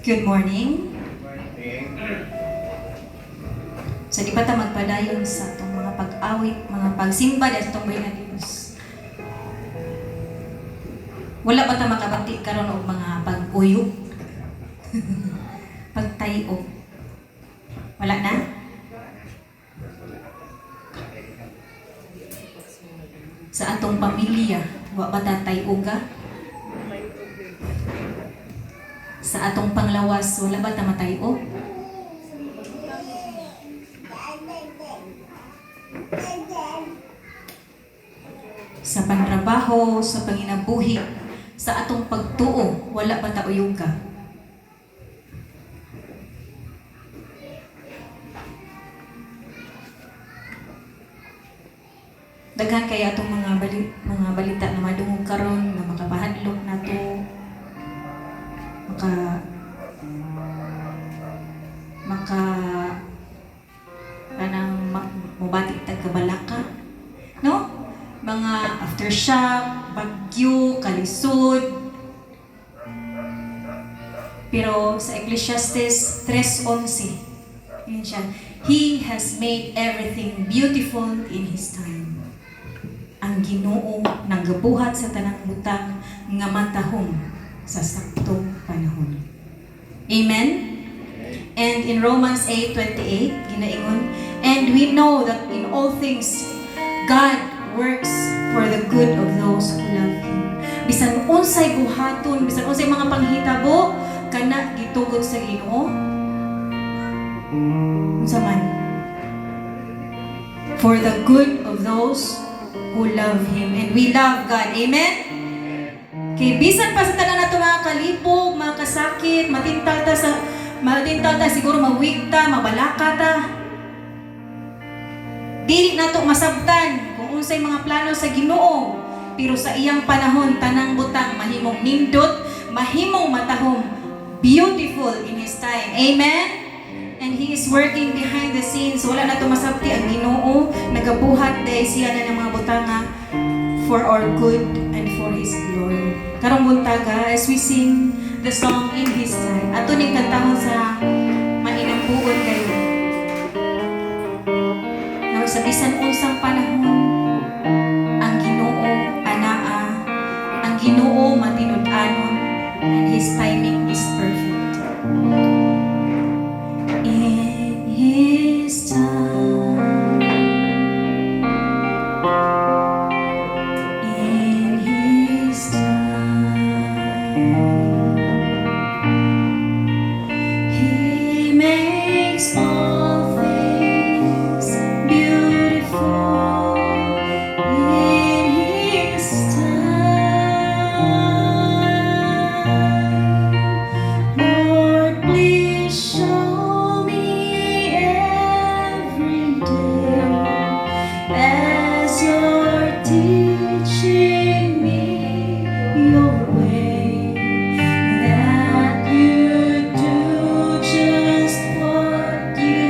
Good morning. So di ba ta magpadayon sa itong mga pag-awit, mga pagsimba sa itong bayan na Diyos. Wala ba ta makabati karon og mga pag-uyok? Pagtayo. Wala na? Sa atong pamilya, wa ba ta tayo-uga? Sa atong panglawas, wala ba ta matayo? Sa pantrabaho, sa panginabuhi, sa atong pagtuo, wala ba ta uyuga? Daghan kaya atong mga balita na madungog karon na makapahadlok nato kanang mubati tagkabalaka, no? Mga aftershock, bagyo, kalisod. Pero sa Ecclesiastes 3:11, yun siya, He has made everything beautiful in His time. Ang Ginoo nanggabuhat sa tanang butang nga matahom sa saktong panahon. Amen? And in Romans 8:28, ginaingon, and we know that in all things, God works for the good of those who love Him. Bisan unsay buhaton, bisan unsay mga panghitabo, kana gitugod sa Ginoo. Unsa man? For the good of those who love Him. And we love God. Amen? Kay bisan pa sa tanan nato mga kalipog, mga kasakit, matintal ta siguro mawigta, mabalaka ta. Dili nato masabtan kung unsay mga plano sa Ginoo, pero sa iyang panahon tanang butang mahimong nindot, mahimong matahom, beautiful in His time. Amen? And He is working behind the scenes. Wala na to masabti ang Ginoo, nagabuhat dahil siya na ng mga butanga for our good and for His glory. Karong buntaga, as we sing the song in His time, ato ning kantahon sa mainambuon kayo. Na sa bisan unsang panahon, ang Ginoo anaa, ang Ginoo matinud-anon, and His timing is perfect. In His time, in His time, He makes all things beautiful. In His time, Lord, please show me every day as You're teaching me Your way, that You do just what You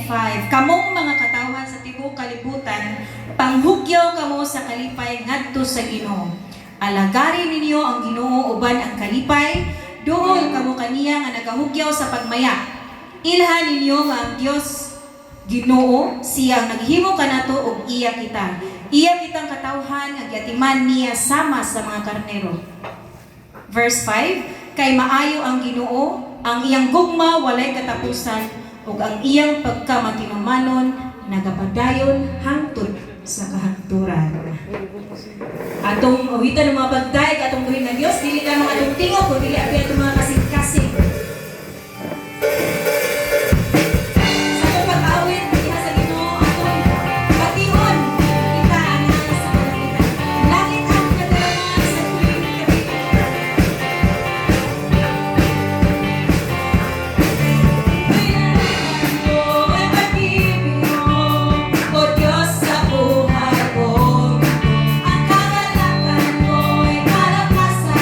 and 5. Kamong mga katawan sa tibuok kalibutan, panghugyaw kamo sa kalipay ngadto sa Ginoo. Alagarin ninyo ang Ginoo uban ang kalipay, duol kamo kaniya nga nagahugyaw sa pagmaya. Ilhan ninyo nga ang Dios Ginoo siya naghimo kanato og iya kita. Iya kitang katawhan nga giatiman niya sama sa mga karnero. Verse 5, kay maayo ang Ginoo, ang iyang gugma walay katapusan ug ang iyang pagkamatinumanon nagapadayon hangtod sa kahagturan. Atong awitan ng mga bagday, atong buhin ng Diyos, dili lamang atong tingog, o dili abi atong mga kasing-kasing. Sa atong pag-awit, diha sa Ginoo, atong pag-ingon, kita na sa kalangitan. Langit ang kadalaman sa tuwing gabi. Pinalitan ko ang pag-ibig mo, O Diyos sa buhay ko. Ang kagalakan mo'y kalakasan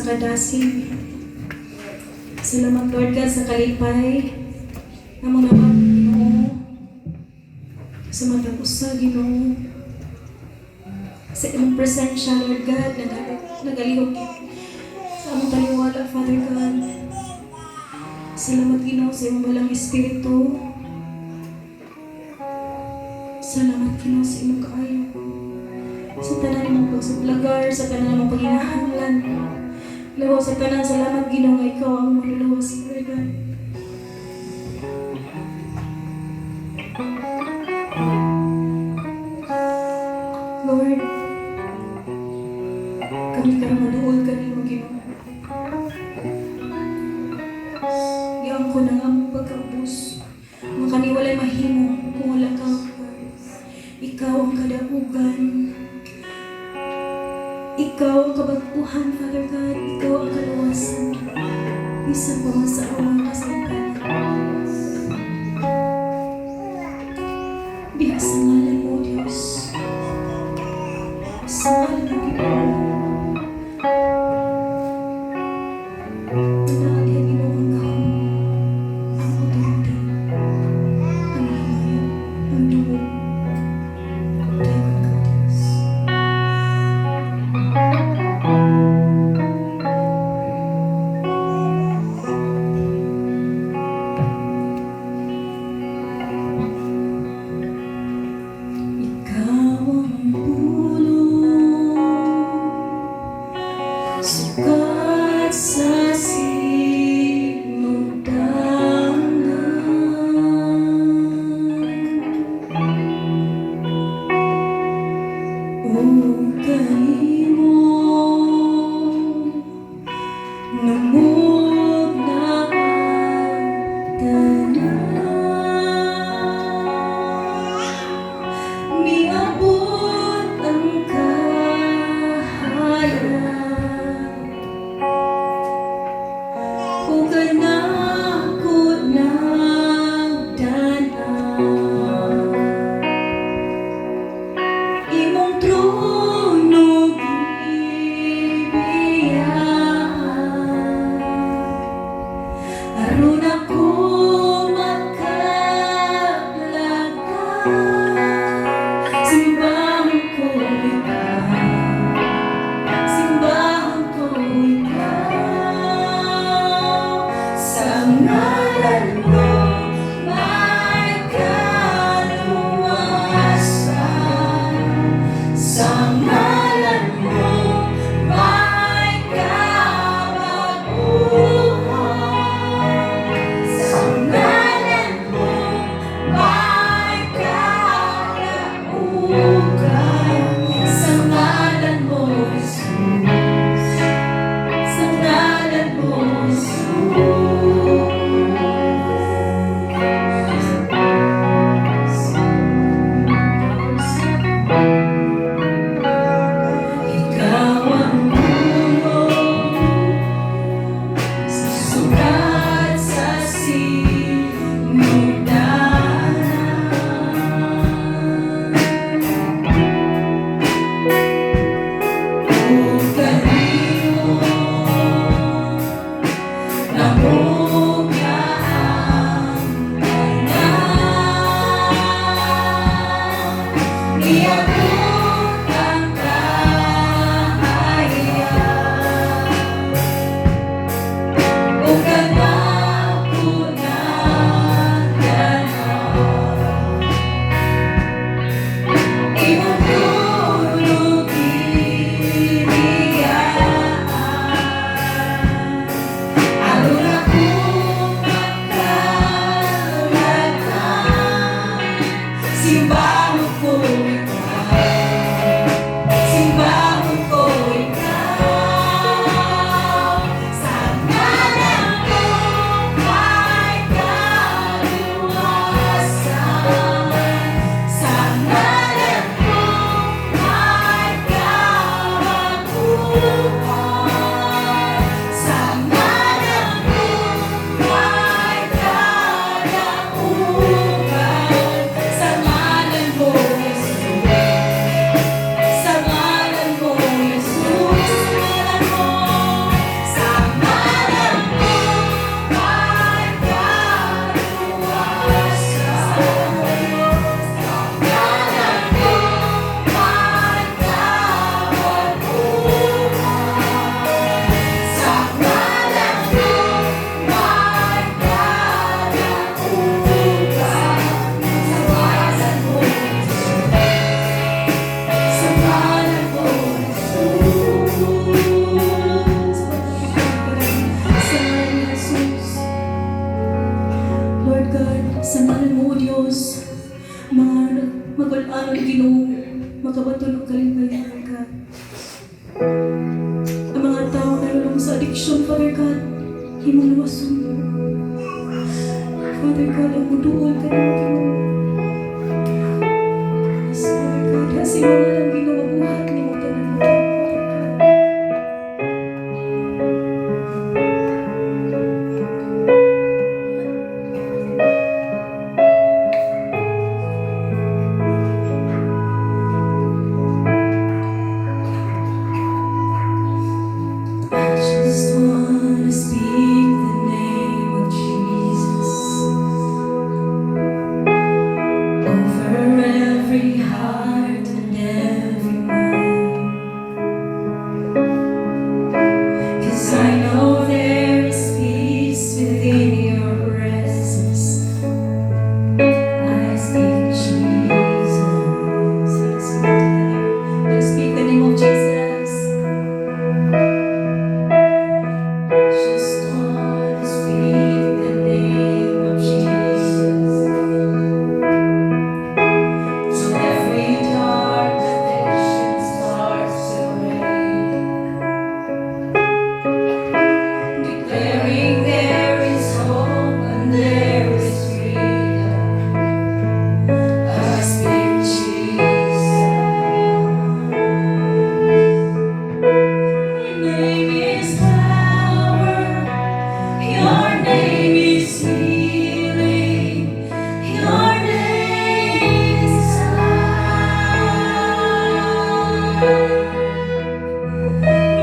kadasig. Salamat Lord God sa kalipay ng mga Ginoo sa matag usa Ginoo sa imong presensya Lord God nagalihok sa among taliwala Father God. Salamat Ginoo sa imong balang espiritu. Salamat Ginoo sa imong kaayo sa tanan imong pagsuplagar, sa tanan imong paghinahanglan. Lawa sa tanan, salamat Ginoo nga ikaw ang manluluwas Lord God. Lord, kami karang maduol ka niyo Ginoo. Iyang ko na nga mong pagkaubos. Makaniwalay mahimo kung wala ka. Ikaw ang kadaugan. Ikaw ang kabaguhan, Father God. Ikaw ang kaluwasan. Isang pa sa awang kasangkanan. Diha sa ngalan mo, Diyos. Sa ngalan mo, Ginoo. Nanaalihan, Ginoo, ang kahon. Ang otorite. Ang himaya. Ang dugo. Dayon ka, Diyos. Ikaw ang pulong, sukat sa sinundanan. O kanimo numog na ang tanan. Niabot ang kahayag o kanakot nagdanan. Imong trono gibiyaan aron ako makaplagan. Simbahan ko ikaw, simbahan ko ikaw. Sa ngalan mo may kaluwasan. Sa ngalan mo may kabaguhan. Sa ngalan mo may kalaugan. Sa ngalan mo, Jesus. Sa ngalan mo, Jesus. Ikaw ang pulong, sukat sa sinundanan. O kanimo namog na ang tanan. Niabot ang kahayag o kanakot nagdanan. Imong trono gibiyaan aron ako makaplagan. Simbahan ko ikaw, simbahan ko ikaw. Sa ngalan mo may kaluwasan. Sa ngalan mo may kabaguhan. Sa ngalan mo may kalaugan. Sa ngalan mo, mga mag-ul-anon Ginoo, makabatulog kalimpayan, God. Ang mga tao na nalulong sa addiction, Father God, himong luwason. Father God, ang muduol ka ng Ginoo. Yes, Father God, kasi mga lang Ginoo, buhat ni mo tanan mo, Father God. I just wanna speak the name of Jesus over every heart and every mind. 'Cause I know there is peace within your presence. I speak Jesus. Let's sing together. Let's speak the name of Jesus. Just wanna speak the name of Jesus. So every dark addiction starts to break. Declaring there is hope and there is freedom. I speak Jesus. Your name is power. Your name is healing. Your name is life.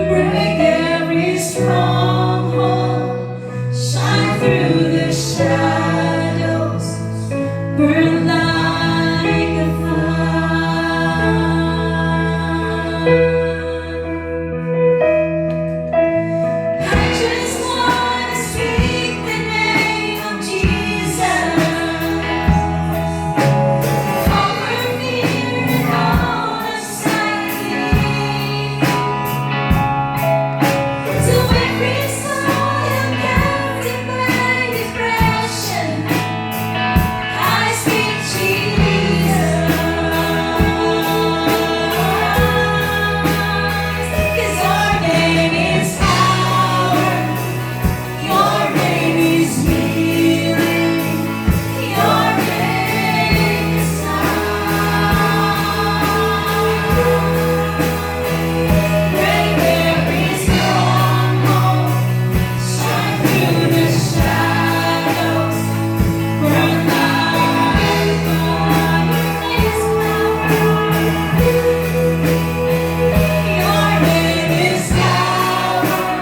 Break every stronghold. Shine through the shadows. Burn like a fire. I just wanna speak the name of Jesus over fear and all anxiety. To every soul held captive by depression, I speak Jesus. 'Cause your name is power. Your name is healing. Your name is life. Break every stronghold. Shine through the shadows. Burn like fire. Your name is power.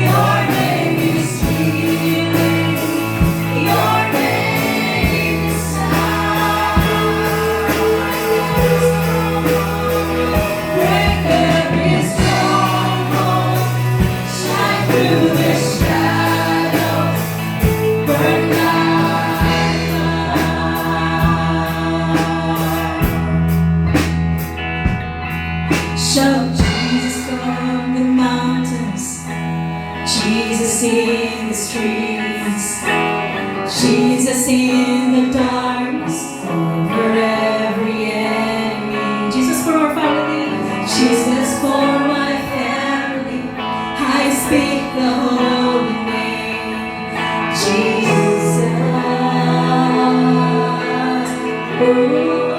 Your name is healing. Your name is life. Break every stronghold. Shine through the shadows. Burn like fire. Shout Jesus from the mountains. Jesus in the streets, Jesus in the darkness, over every enemy. Jesus for our family, Jesus for my family. I speak the holy name, Jesus. Oh.